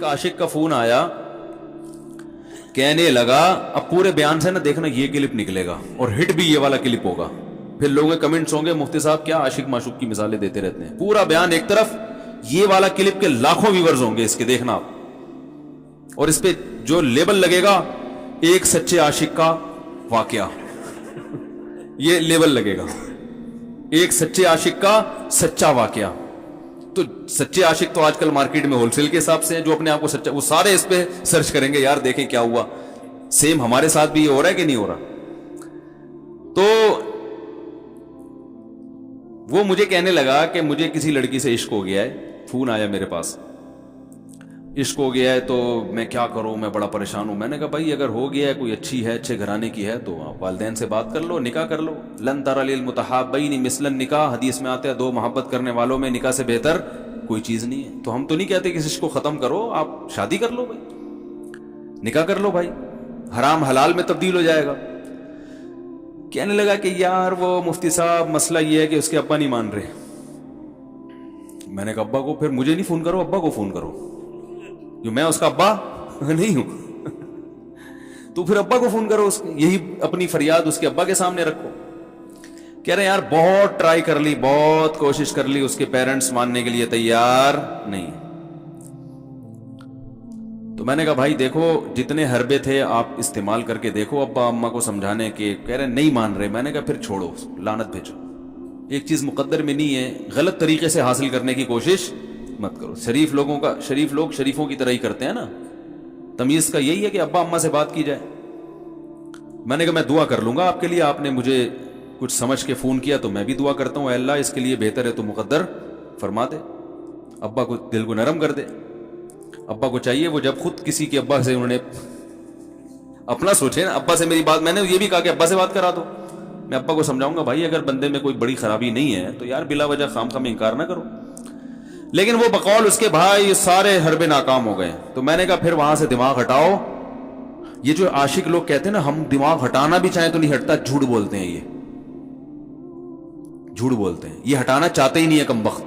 ایک عاشق کا فون آیا, کہنے لگا, اب پورے بیان سے نا دیکھنا یہ کلپ نکلے گا اور ہٹ بھی یہ والا کلپ ہوگا, پھر لوگوں کے کمنٹس ہوں گے مفتی صاحب کیا عاشق معشوق کی مثالیں دیتے رہتے ہیں. پورا بیان ایک طرف, یہ والا کلپ کے لاکھوں ویورز ہوں گے اس کے, دیکھنا آپ, اور اس پہ جو لیبل لگے گا ایک سچے عاشق کا واقعہ, یہ لیبل لگے گا, ایک سچے عاشق کا سچا واقعہ. تو سچے عاشق تو آج کل مارکیٹ میں ہول سیل کے حساب سے ہیں, جو اپنے آپ کو سچا, وہ سارے اس پہ سرچ کریں گے یار دیکھیں کیا ہوا, سیم ہمارے ساتھ بھی یہ ہو رہا ہے کہ نہیں ہو رہا. تو وہ مجھے کہنے لگا کہ مجھے کسی لڑکی سے عشق ہو گیا ہے, فون آیا میرے پاس, عشق ہو گیا ہے تو میں کیا کروں, میں بڑا پریشان ہوں. میں نے کہا بھائی اگر ہو گیا ہے, کوئی اچھی ہے, اچھے گھرانے کی ہے, تو آپ والدین سے بات کر لو, نکاح کر لو. لن تر للمتحابین مثل النکاح, حدیث میں آتا ہے دو محبت کرنے والوں میں نکاح سے بہتر کوئی چیز نہیں ہے. تو ہم تو نہیں کہتے کہ اس کو ختم کرو, آپ شادی کر لو بھائی, نکاح کر لو بھائی, حرام حلال میں تبدیل ہو جائے گا. کہنے لگا کہ یار وہ مفتی صاحب مسئلہ یہ ہے کہ اس کے ابا نہیں مان رہے. میں نے کہا ابا کو, پھر مجھے نہیں فون کرو, ابا کو فون کرو, جو میں اس کا ابا نہیں ہوں. تو پھر ابا کو فون کرو, یہی اپنی فریاد اس کے ابا کے سامنے رکھو. کہہ رہے ہیں یار بہت ٹرائی کر لی, بہت کوشش کر لی, اس کے پیرنٹس ماننے کے لیے تیار نہیں. تو میں نے کہا بھائی دیکھو جتنے حربے تھے آپ استعمال کر کے دیکھو ابا اماں کو سمجھانے کے. کہہ رہے نہیں مان رہے. میں نے کہا پھر چھوڑو, لعنت بھیجو, ایک چیز مقدر میں نہیں ہے, غلط طریقے سے حاصل کرنے کی کوشش مت کرو. شریف لوگ شریفوں کی طرح ہی کرتے ہیں نا, تمیز کا یہی ہے کہ ابا اماں سے بات کی جائے. میں نے کہا میں دعا کر لوں گا آپ کے لیے, آپ نے مجھے کچھ سمجھ کے فون کیا تو میں بھی دعا کرتا ہوں, اے اللہ اس کے لیے بہتر ہے تو مقدر فرما دے, ابا کو دل کو نرم کر دے. ابا کو چاہیے وہ جب خود کسی کے ابا سے انہوں نے اپنا سوچے نا, ابا سے میری بات, میں نے یہ بھی کہا کہ ابا سے بات کرا دو. میں ابا کو سمجھاؤں گا بھائی اگر بندے میں کوئی بڑی خرابی نہیں ہے تو یار بلا وجہ خام خام انکار نہ کرو. لیکن وہ بقول اس کے بھائی سارے حربے ناکام ہو گئے. تو میں نے کہا پھر وہاں سے دماغ ہٹاؤ. یہ جو عاشق لوگ کہتے ہیں نا ہم دماغ ہٹانا بھی چاہیں تو نہیں ہٹتا, جھوٹ بولتے ہیں, یہ جھوٹ بولتے ہیں, یہ ہٹانا چاہتے ہی نہیں ہے کمبخت.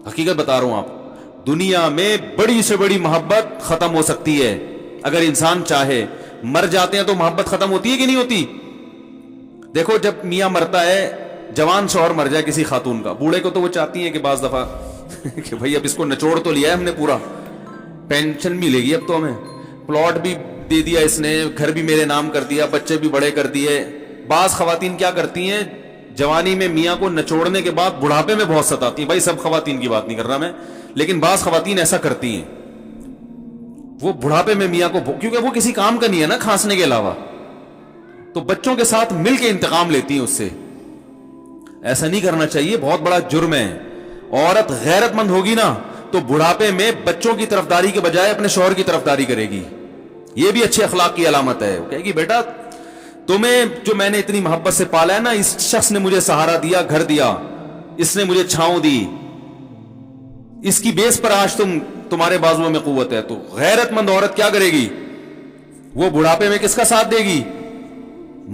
حقیقت بتا رہا ہوں آپ, دنیا میں بڑی سے بڑی محبت ختم ہو سکتی ہے اگر انسان چاہے. مر جاتے ہیں تو محبت ختم ہوتی ہے کہ نہیں ہوتی؟ دیکھو جب میاں مرتا ہے, جوان شوہر مر جائے کسی خاتون کا, بوڑھے کو تو وہ چاہتی ہیں کہ بعض دفعہ کہ بھائی اب اس کو نچوڑ تو لیا ہے ہم نے, پورا پینشن ملے گی اب تو ہمیں, پلاٹ بھی دے دیا اس نے, گھر بھی میرے نام کر دیا, بچے بھی بڑے کر دیے. بعض خواتین کیا کرتی ہیں, جوانی میں میاں کو نچوڑنے کے بعد بڑھاپے میں بہت ستاتی ہیں. بھائی سب خواتین کی بات نہیں کر رہا میں, لیکن بعض خواتین ایسا کرتی ہیں, وہ بڑھاپے میں میاں کو, کیونکہ وہ کسی کام کا نہیں ہے نا کھانسنے کے علاوہ, تو بچوں کے ساتھ مل کے انتقام لیتی ہیں اس سے. ایسا نہیں کرنا چاہیے, بہت بڑا جرم ہے. عورت غیرت مند ہوگی نا تو بڑھاپے میں بچوں کی طرفداری کے بجائے اپنے شوہر کی طرفداری کرے گی. یہ بھی اچھے اخلاق کی علامت ہے. وہ کہے گی بیٹا تمہیں جو میں نے اتنی محبت سے پالا ہے نا, اس شخص نے مجھے سہارا دیا, گھر دیا, اس نے مجھے چھاؤں دی, اس کی بیس پر آج تمہارے بازوؤں میں قوت ہے. تو غیرت مند عورت کیا کرے گی, وہ بڑھاپے میں کس کا ساتھ دے گی؟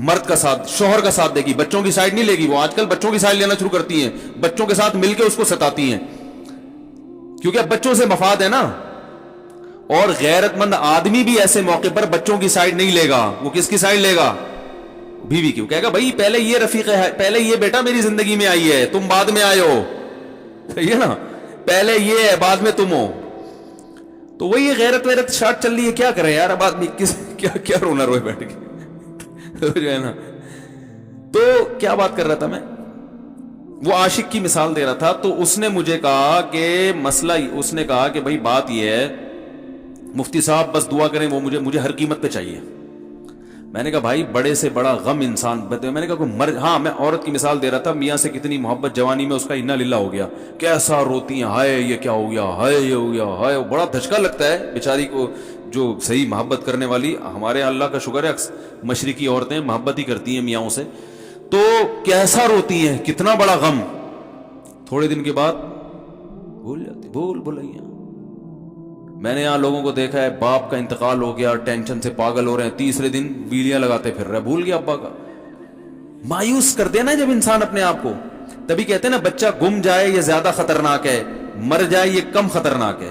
مرد کا ساتھ, شوہر کا ساتھ دے گی, بچوں کی سائیڈ نہیں لے گی. وہ آج کل بچوں کی سائیڈ لینا شروع کرتی ہیں, بچوں کے ساتھ مل کے اس کو ستاتی ہیں, کیونکہ اب بچوں سے مفاد ہے نا. اور غیرت مند آدمی بھی ایسے موقع پر بچوں کی سائیڈ نہیں لے گا. وہ کس کی سائیڈ لے گا؟ بیوی کی. کہے گا بھائی پہلے یہ رفیق ہے, پہلے یہ بیٹا میری زندگی میں آئی ہے, تم بعد میں آئے ہو, صحیح ہے نا, پہلے یہ ہے بعد میں تم ہو. تو وہی غیرت شارٹ چل رہی ہے, کیا کرے یار اب آدمی کیا رونا روئے بیٹھ کے جو ہے نا. تو کیا بات کر رہا تھا میں, وہ عاشق کی مثال دے رہا تھا. تو اس نے مجھے کہا کہ مسئلہ, اس نے کہا کہ بھائی بات یہ ہے مفتی صاحب بس دعا کریں, وہ مجھے ہر قیمت پہ چاہیے. میں نے کہا بھائی بڑے سے بڑا غم انسان, میں نے کہا کوئی ہاں میں عورت کی مثال دے رہا تھا, میاں سے کتنی محبت جوانی میں اس کا انا للہ ہو گیا, کیسا روتی ہیں, ہائے یہ کیا ہو گیا, ہائے یہ ہو گیا, ہائے. بڑا دھچکا لگتا ہے بیچاری کو, جو صحیح محبت کرنے والی. ہمارے اللہ کا شکر ہے مشرقی عورتیں محبت ہی کرتی ہیں میاں سے, تو کیسا روتی ہیں, کتنا بڑا غم. تھوڑے دن کے بعد بھول جاتی, بھول بھلائیاں. میں نے یہاں لوگوں کو دیکھا ہے, باپ کا انتقال ہو گیا, ٹینشن سے پاگل ہو رہے ہیں, تیسرے دن ویلیاں لگاتے پھر رہے, بھول گیا ابا کا. مایوس کر دینا جب انسان اپنے آپ کو. تبھی کہتے ہیں نا بچہ گم جائے یہ زیادہ خطرناک ہے, مر جائے یہ کم خطرناک ہے.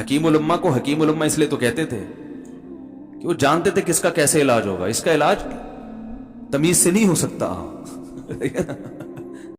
حکیم الامہ کو حکیم الامہ اس لیے تو کہتے تھے کہ وہ جانتے تھے کہ اس کا کیسے علاج ہوگا. اس کا علاج تمیز سے نہیں ہو سکتا